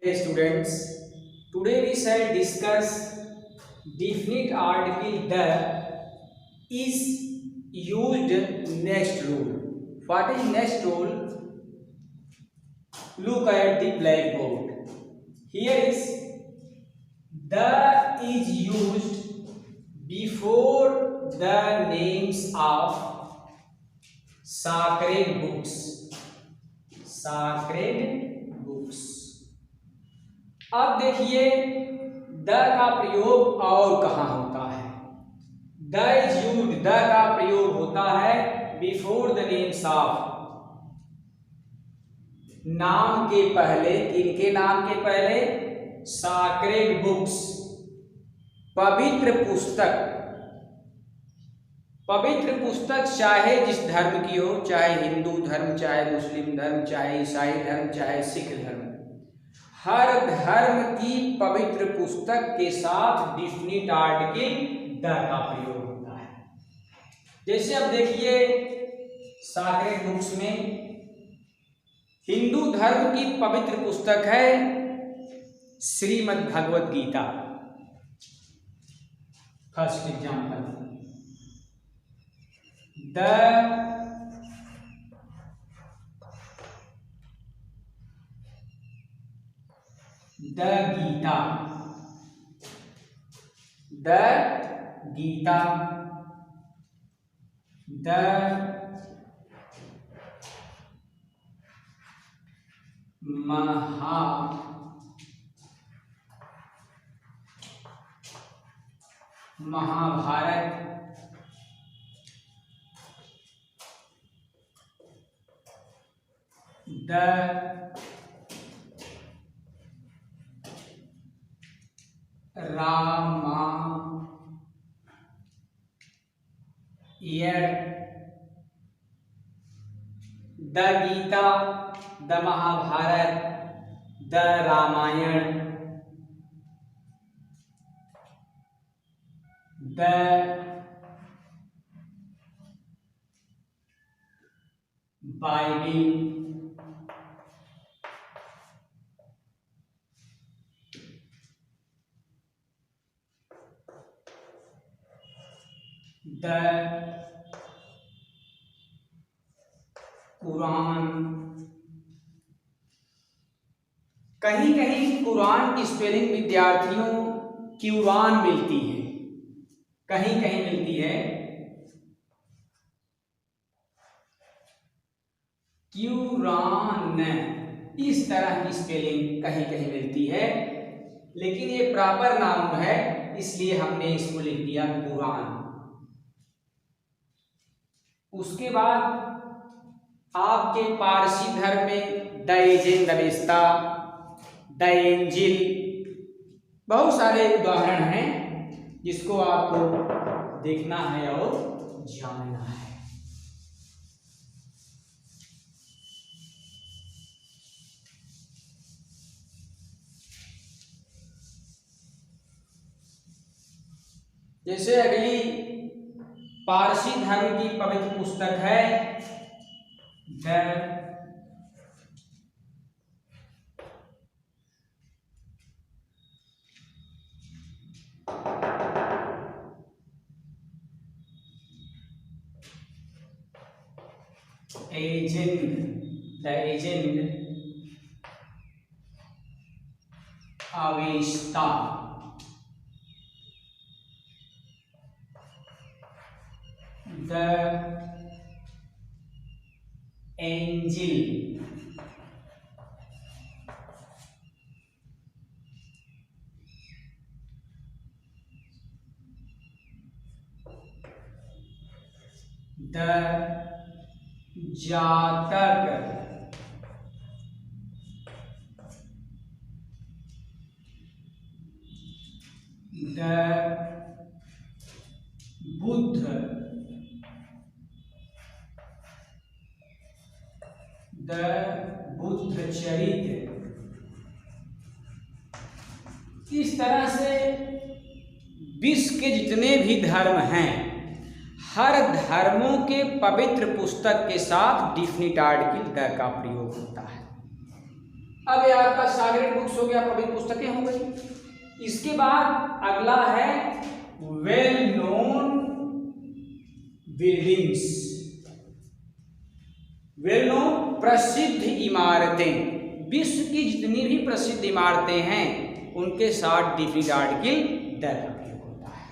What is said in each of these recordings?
Hey students, today we shall discuss definite article the is used next rule. What is next rule? Look at the blackboard. Here is the is used before the names of sacred books. Sacred books. अब देखिए the का प्रयोग और कहाँ होता है। The is used, the का प्रयोग होता है बिफोर द नेम्स ऑफ, नाम के पहले। किनके नाम के पहले? सैक्रेड बुक्स, पवित्र पुस्तक। पवित्र पुस्तक चाहे जिस धर्म की हो, चाहे हिंदू धर्म, चाहे मुस्लिम धर्म, चाहे ईसाई धर्म, चाहे सिख धर्म, हर धर्म की पवित्र पुस्तक के साथ डिफिनिट आर्टिकल द का प्रयोग होता है। जैसे अब देखिए सैक्रेड बुक्स में हिंदू धर्म की पवित्र पुस्तक है Shrimad Bhagavad Gita. First example, the Gita, the Gita, the Mahabharata, the Ramayana, the Gita, the Mahabharata, the Ramayana, the Bible, the Quran. कहीं कहीं कुरान की स्पेलिंग विद्यार्थियों क्यूरान मिलती है, कहीं कहीं मिलती है क्यूरान, इस तरह की स्पेलिंग कहीं कहीं मिलती है, लेकिन ये प्रॉपर नाउन है इसलिए हमने इसको लिख दिया कुरान। उसके बाद आपके पारसी धर्म में the Zend, the Avesta, the एंजिल, बहुत सारे उदाहरण हैं जिसको आपको देखना है और जानना है। जैसे अगली पारसी धर्म की पवित्र पुस्तक है the adjourned Avesta, the angel, the जातक, द बुद्ध, द बुद्ध चरित्र। इस तरह से विश्व के जितने भी धर्म हैं, हर धर्मों के पवित्र पुस्तक के साथ डिफिनिट आर्टिकल द का प्रयोग होता है। अब ये आपका सागरेड बुक्स हो गया, पब्लिक पुस्तकें हो गई। इसके बाद अगला है well known buildings, well known प्रसिद्ध इमारतें। विश्व की जितनी भी प्रसिद्ध इमारतें हैं उनके साथ डिफिनिट आर्टिकल द का प्रयोग होता है।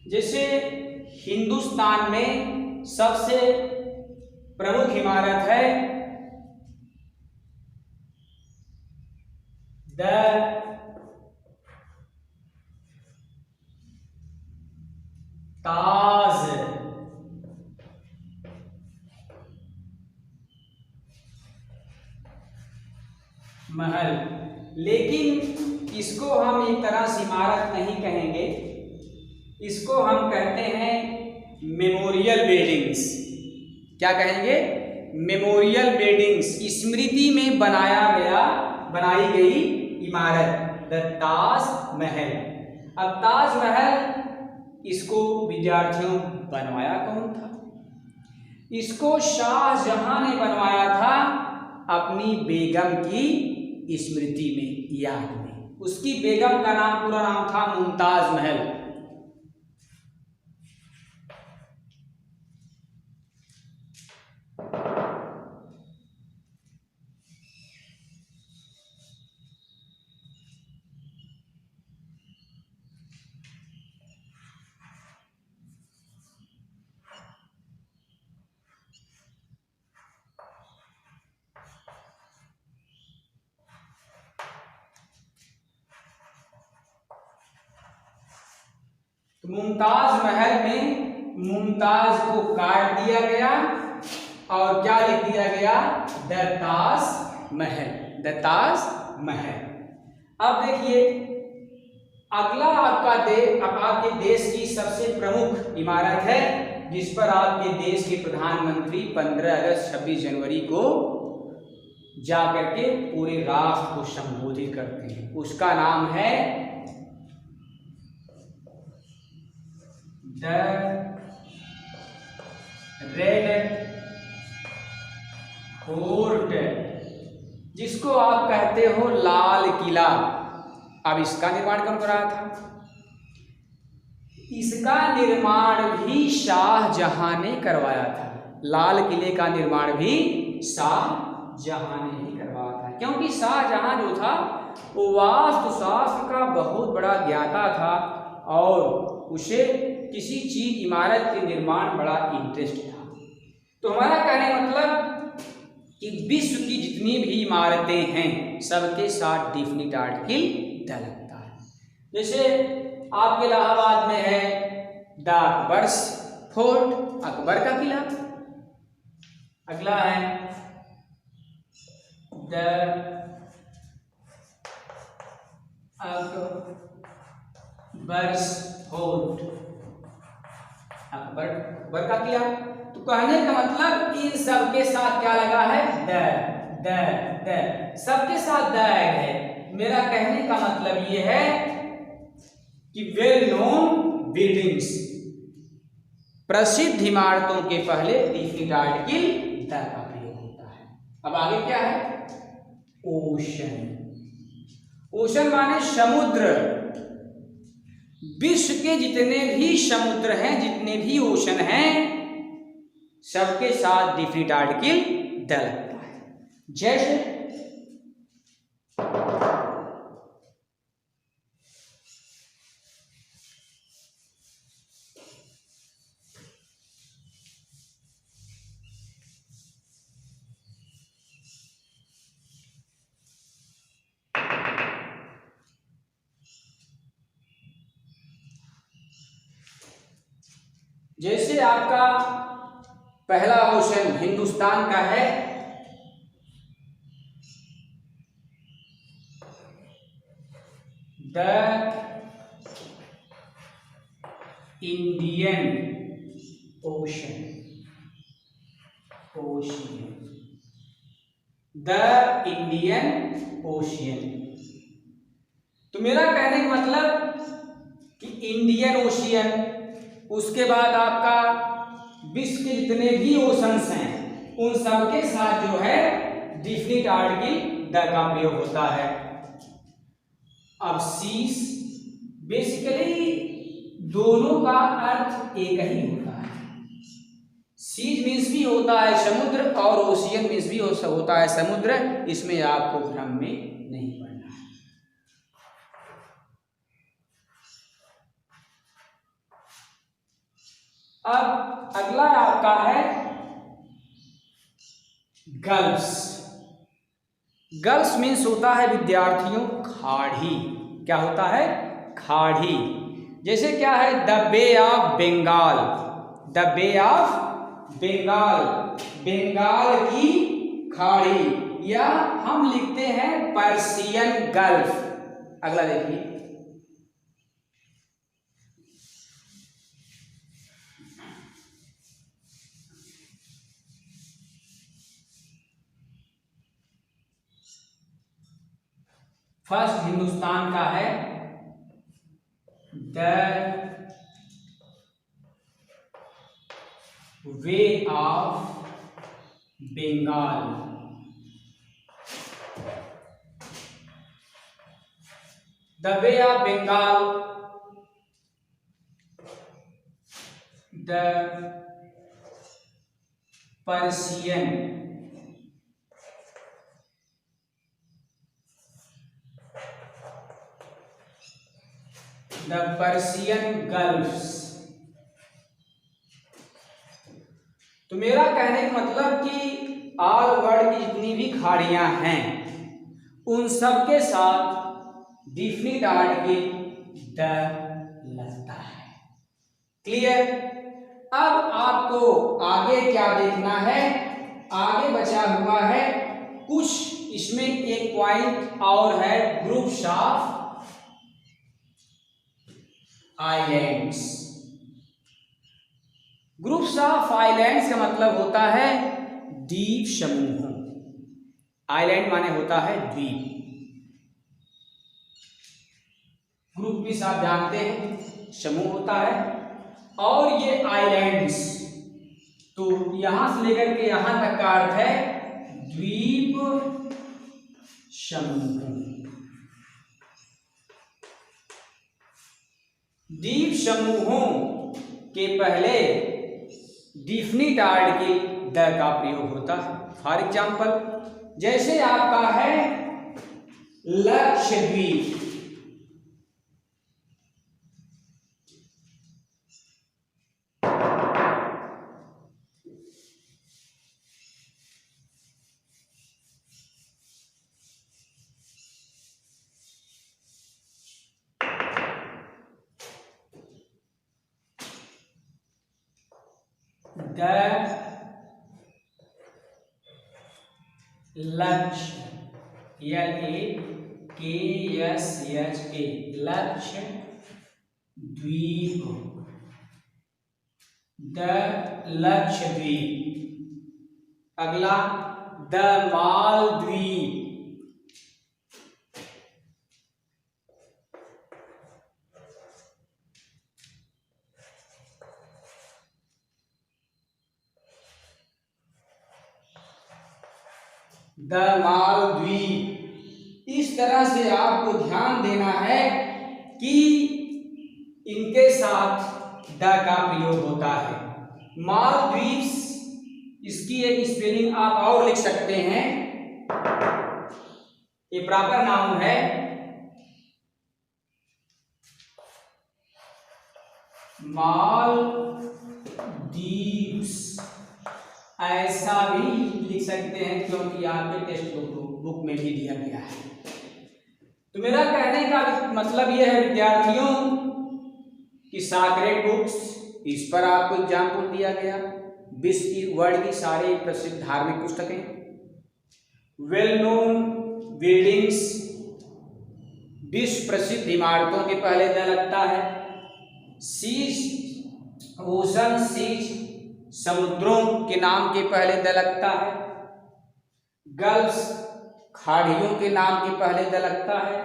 जैसे हिंदुस्तान में सबसे प्रमुख इमारत है द ताज महल, लेकिन इसको हम एक तरह से इमारत नहीं कहेंगे, इसको हम कहते हैं मेमोरियल बिल्डिंग्स। क्या कहेंगे? मेमोरियल बिल्डिंग्स, स्मृति में बनाई गई इमारत द ताज महल। अब ताज महल इसको विद्यार्थियों बनवाया कौन था? इसको शाहजहां ने बनवाया था अपनी बेगम की स्मृति में, याद में। उसकी बेगम का नाम, पूरा नाम था मुमताज महल। मुमताज महल में मुमताज को काट दिया गया और क्या लिख दिया गया? The Taj Mahal, the Taj Mahal. अब देखिए अगला आपके देश की सबसे प्रमुख इमारत है जिस पर आपके देश के प्रधानमंत्री 15 अगस्त 26 जनवरी को जाकर के पूरे राष्ट्र को संबोधित करते हैं। उसका नाम है द रेड फोर्ट, जिसको आप कहते हो लाल किला। अब इसका निर्माण कौन कर रहा था? इसका निर्माण भी शाहजहां ने करवाया था। लाल किले का निर्माण भी शाहजहां ने ही करवाया था, क्योंकि शाहजहां जो था वो वास्तुशास्त्र का बहुत बड़ा ज्ञाता था और उसे किसी चीज इमारत के निर्माण बड़ा इंटरेस्ट था। तो हमारा कहने मतलब कि विश्व की जितनी भी इमारतें हैं सबके साथ डिफिनिट आर्टिकल द लगता है। जैसे आपके इलाहाबाद में है द अकबर्स फोर्ट, अकबर का किला। अगला है द अकबर्स फोर्ट, अकबर का किला। तो कहने का मतलब इन सबके साथ क्या लगा है? द सबके साथ द है। मेरा कहने का मतलब ये है कि वेल नोन बिल्डिंग्स, प्रसिद्ध इमारतों के पहले डिफिनिट आर्टिकल द का प्रयोग होता है। अब आगे क्या है? ओशन। ओशन माने समुद्र। विश्व के जितने भी समुद्र हैं, जितने भी ओशन हैं, सबके साथ डिफिनिट आर्टिकल द लगता है। जैसे जैसे आपका पहला ओशन हिंदुस्तान का है the Indian ocean, ocean, the Indian ocean. तो मेरा कहने का मतलब कि इंडियन ओशियन, उसके बाद आपका विश्व के जितने भी ओशंस हैं उन सब के साथ जो है डिफिनिट आर्टिकल द का प्रयोग होता है। अब सीज, बेसिकली दोनों का अर्थ एक ही होता है। सीज मीन्स भी होता है समुद्र और ओशियन मीन्स भी होता है समुद्र, इसमें आपको भ्रम में नहीं पड़ना है। अब अगला आपका है गर्ल्स। गर्ल्स मीन्स होता है विद्यार्थियों, खाड़ी। क्या होता है? खाड़ी। जैसे क्या है? The bay of Bengal, the bay of Bengal, Bengal की खाड़ी, या हम लिखते हैं पर्शियन गल्फ। अगला देखिए, फर्स्ट हिंदुस्तान का है the bay of Bengal, the bay of Bengal, the Persian, the Persian gulfs. तो मेरा कहने का मतलब कि ऑल वर्ल्ड की जितनी भी खाड़ियां हैं उन सब के साथ डिफिनिट आर्टिकल द लगता है। क्लियर? अब आपको आगे क्या देखना है? आगे बचा हुआ है कुछ, इसमें एक पॉइंट और है, groups of islands. Groups of islands का मतलब होता है द्वीप समूह। आइलैंड माने होता है द्वीप। ग्रुप भी आप जानते हैं समूह होता है, और ये आइलैंड्स, तो यहां से लेकर के यहां तक का अर्थ है द्वीप समूह। द्वीप समूहों के पहले डिफिनिट आर्टिकल द का प्रयोग होता है। फॉर एग्जाम्पल, जैसे आपका है लक्षद्वीप, द लक्षद्वीप, लक्षद्वीप, द लक्षद्वीप। अगला द मालद्वीप, द मालद्वीप। इस तरह से आपको ध्यान देना है कि इनके साथ द का प्रयोग होता है। मालदीव्स, इसकी एक स्पेलिंग आप और लिख सकते हैं, ये प्रॉपर नाउन है, मालदीव्स, ऐसा भी लिख सकते हैं क्योंकि आपके टेक्स्ट बुक में भी दिया गया है। तो मेरा कहने का मतलब यह है विद्यार्थियों कि सैक्रेड बुक्स, इस पर आपको एग्जाम्पल दिया गया, विश्व की वर्ल्ड की सारी प्रसिद्ध धार्मिक पुस्तकें, वेल नोन बिल्डिंग्स, विश्व प्रसिद्ध इमारतों के पहले द लगता है, सीज, ओशन, सीज, समुद्रों के नाम के पहले द लगता है, गल्फ्स खाड़ियों के नाम के पहले द लगता है,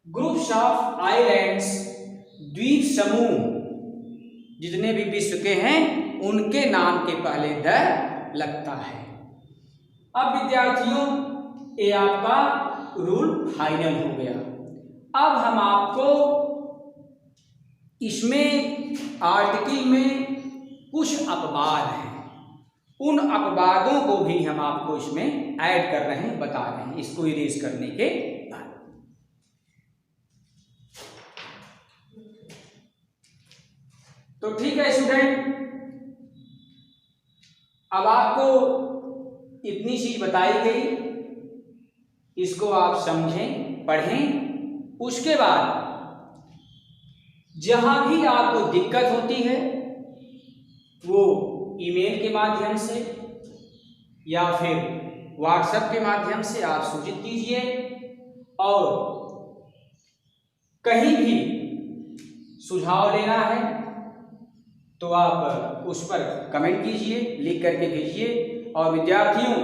ग्रुप्स ऑफ आइलैंड्स द्वीप समूह जितने भी विश्व के हैं उनके नाम के पहले द लगता है। अब विद्यार्थियों ये आपका रूल फाइनल हो गया। अब हम आपको इसमें आर्टिकल में कुछ अपवाद हैं, उन अपवादों को भी हम आपको इसमें ऐड कर रहे हैं, बता रहे हैं इसको इरेज करने के बाद। तो ठीक है स्टूडेंट, अब आपको इतनी चीज बताई गई, इसको आप समझें, पढ़ें। उसके बाद जहां भी आपको दिक्कत होती है वो ईमेल के माध्यम से या फिर व्हाट्सएप के माध्यम से आप सूचित कीजिए, और कहीं भी सुझाव लेना है तो आप उस पर कमेंट कीजिए, लिख करके भेजिए। और विद्यार्थियों,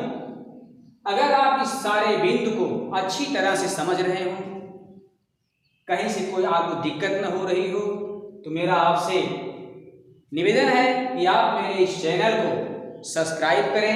अगर आप इस सारे बिंदु को अच्छी तरह से समझ रहे हो, कहीं से कोई आपको दिक्कत न हो रही हो, तो मेरा आपसे निवेदन है कि आप मेरे इस चैनल को सब्सक्राइब करें।